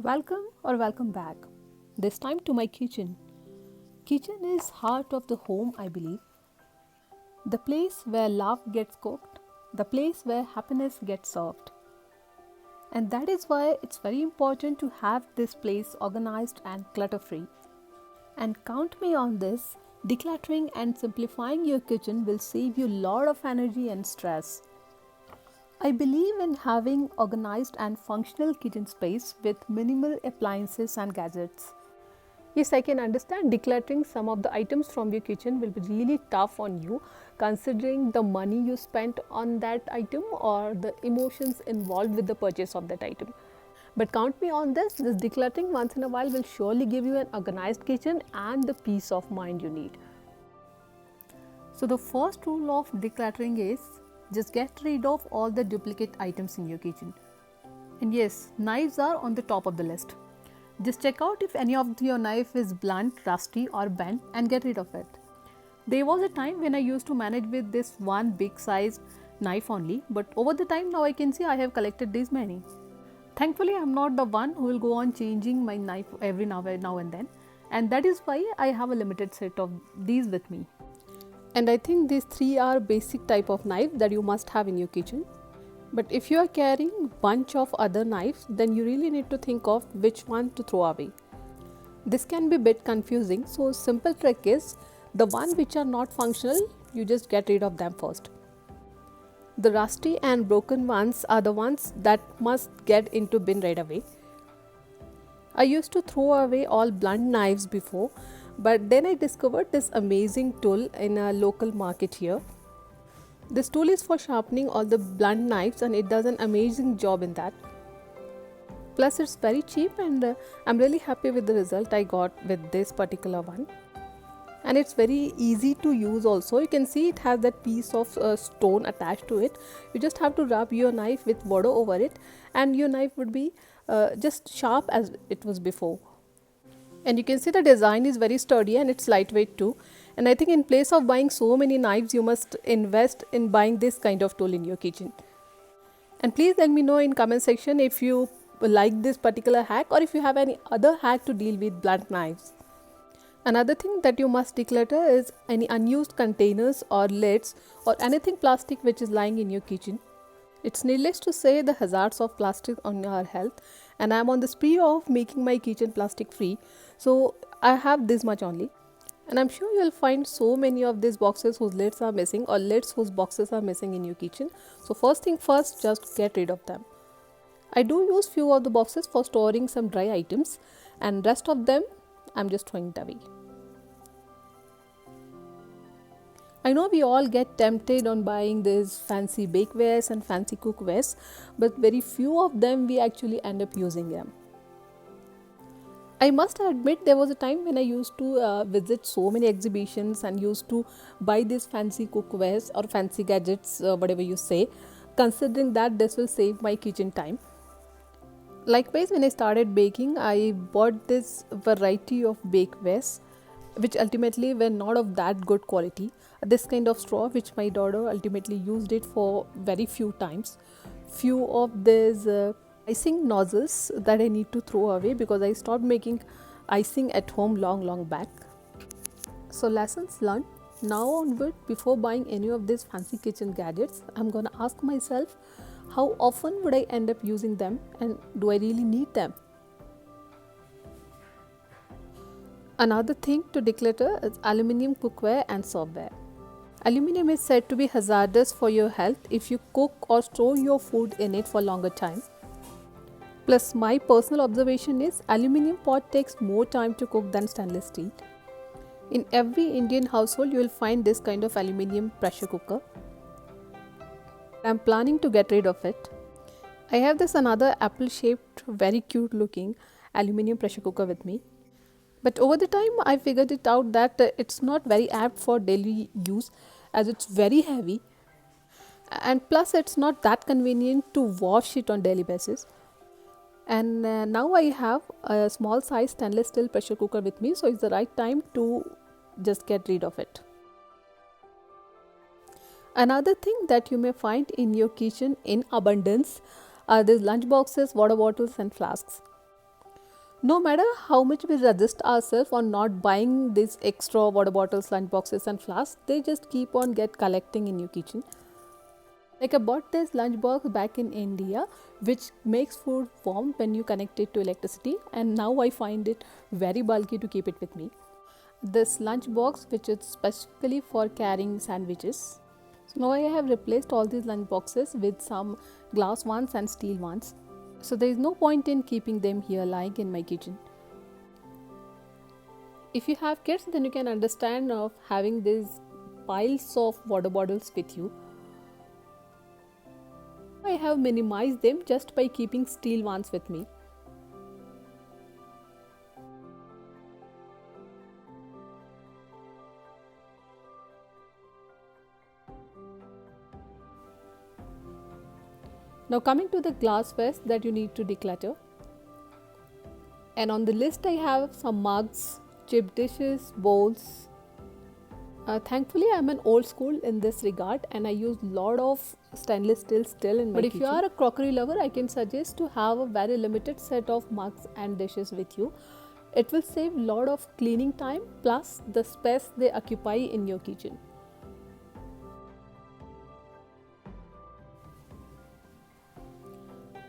Welcome back. This time to my kitchen. Kitchen is heart of the home, I believe. The place where love gets cooked, the place where happiness gets served. And that is why it's very important to have this place organized and clutter-free. And count me on this, decluttering and simplifying your kitchen will save you a lot of energy and stress. I believe in having organized and functional kitchen space with minimal appliances and gadgets. Yes, I can understand decluttering some of the items from your kitchen will be really tough on you considering the money you spent on that item or the emotions involved with the purchase of that item. But count me on this decluttering once in a while will surely give you an organized kitchen and the peace of mind you need. So the first rule of decluttering is just get rid of all the duplicate items in your kitchen. And yes, knives are on the top of the list. Just check out if any of your knife is blunt, rusty or bent and get rid of it. There was a time when I used to manage with this one big size knife only, but over the time now I can see I have collected these many. Thankfully, I am not the one who will go on changing my knife every now and then, and that is why I have a limited set of these with me. And I think these three are basic type of knife that you must have in your kitchen. But if you are carrying bunch of other knives, then you really need to think of which one to throw away. This can be a bit confusing, so simple trick is the one which are not functional, you just get rid of them first. The rusty and broken ones are the ones that must get into bin right away. I used to throw away all blunt knives before, but then I discovered this amazing tool in a local market here. This tool is for sharpening all the blunt knives and it does an amazing job in that. Plus it's very cheap and I'm really happy with the result I got with this particular one. And it's very easy to use also. You can see it has that piece of stone attached to it. You just have to rub your knife with water over it and your knife would be just sharp as it was before. And you can see the design is very sturdy and it's lightweight too. And I think in place of buying so many knives, you must invest in buying this kind of tool in your kitchen. And please let me know in comment section if you like this particular hack or if you have any other hack to deal with blunt knives. Another thing that you must declutter is any unused containers or lids or anything plastic which is lying in your kitchen. It's needless to say the hazards of plastic on our health, and I am on the spree of making my kitchen plastic free, so I have this much only. And I'm sure you'll find so many of these boxes whose lids are missing or lids whose boxes are missing in your kitchen. So first thing first, just get rid of them. I do use few of the boxes for storing some dry items and rest of them I'm just throwing it away. I know we all get tempted on buying these fancy bakewares and fancy cookwares, but very few of them we actually end up using them. I must admit there was a time when I used to visit so many exhibitions and used to buy these fancy cookwares or fancy gadgets, whatever you say, considering that this will save my kitchen time. Likewise, when I started baking, I bought this variety of bakewares which ultimately were not of that good quality. This kind of straw which my daughter ultimately used it for very few times. Few of these icing nozzles that I need to throw away because I stopped making icing at home long back. So lessons learned. Now onward, before buying any of these fancy kitchen gadgets, I'm gonna ask myself how often would I end up using them and do I really need them? Another thing to declutter is aluminium cookware and serveware. Aluminium is said to be hazardous for your health if you cook or store your food in it for longer time. Plus, my personal observation is aluminium pot takes more time to cook than stainless steel. In every Indian household, you will find this kind of aluminium pressure cooker. I'm planning to get rid of it. I have this another apple shaped, very cute looking aluminium pressure cooker with me. But over the time, I figured it out that it's not very apt for daily use as it's very heavy. And plus, it's not that convenient to wash it on daily basis. And now I have a small size stainless steel pressure cooker with me, so it's the right time to just get rid of it. Another thing that you may find in your kitchen in abundance are these lunch boxes, water bottles and flasks. No matter how much we resist ourselves on not buying these extra water bottles, lunch boxes, and flasks, they just keep on get collecting in your kitchen. Like I bought this lunchbox back in India, which makes food warm when you connect it to electricity, and now I find it very bulky to keep it with me. This lunchbox, which is specifically for carrying sandwiches. So now I have replaced all these lunch boxes with some glass ones and steel ones. So there is no point in keeping them here lying in my kitchen. If you have kids, then you can understand of having these piles of water bottles with you. I have minimized them just by keeping steel ones with me. Now coming to the glassware that you need to declutter. And on the list I have some mugs, chip dishes, bowls. Thankfully I'm an old school in this regard and I use lot of stainless steel still in my kitchen. But if you are a crockery lover, I can suggest to have a very limited set of mugs and dishes with you. It will save lot of cleaning time plus the space they occupy in your kitchen.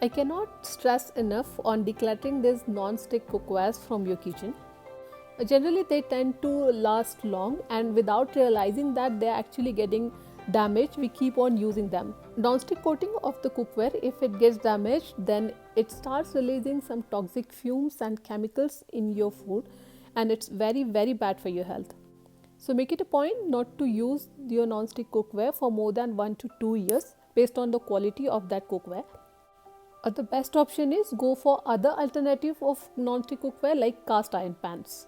I cannot stress enough on decluttering these non-stick cookwares from your kitchen. Generally, they tend to last long, and without realizing that they are actually getting damaged, we keep on using them. Non-stick coating of the cookware, if it gets damaged, then it starts releasing some toxic fumes and chemicals in your food, and it's very bad for your health. So make it a point not to use your non-stick cookware for more than 1 to 2 years based on the quality of that cookware. The best option is go for other alternative of non-stick cookware like cast iron pans.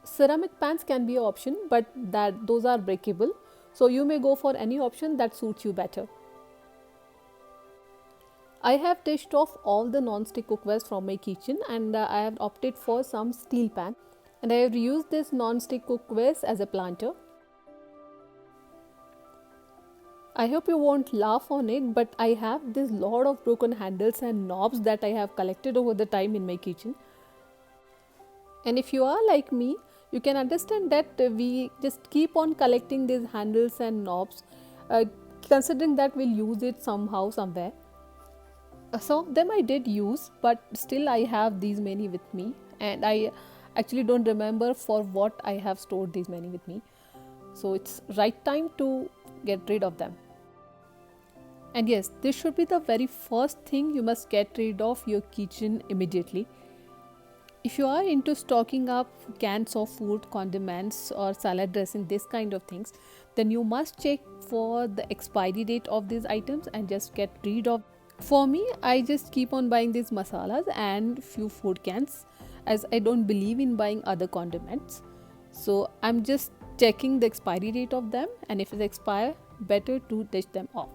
Ceramic pans can be an option, but those are breakable, so you may go for any option that suits you better. I have dished off all the non-stick cookwares from my kitchen and I have opted for some steel pan, and I have used this non-stick cookwares as a planter. I hope you won't laugh on it, but I have this lot of broken handles and knobs that I have collected over the time in my kitchen. And if you are like me, you can understand that we just keep on collecting these handles and knobs, considering that we'll use it somehow, somewhere. Some of them I did use, but still I have these many with me, and I actually don't remember for what I have stored these many with me. So it's right time to get rid of them. And yes, this should be the very first thing you must get rid of your kitchen immediately. If you are into stocking up cans of food, condiments or salad dressing, this kind of things, then you must check for the expiry date of these items and just get rid of. For me, I just keep on buying these masalas and few food cans as I don't believe in buying other condiments. So I'm just checking the expiry date of them, and if it expire, better to dish them off.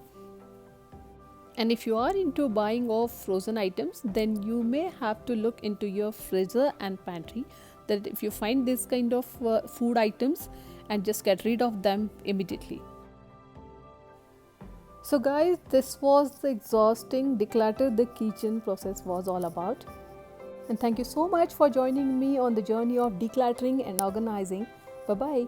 And if you are into buying of frozen items, then you may have to look into your freezer and pantry, that if you find this kind of food items, and just get rid of them immediately. So guys, this was the exhausting declutter the kitchen process was all about. And thank you so much for joining me on the journey of decluttering and organizing. Bye bye.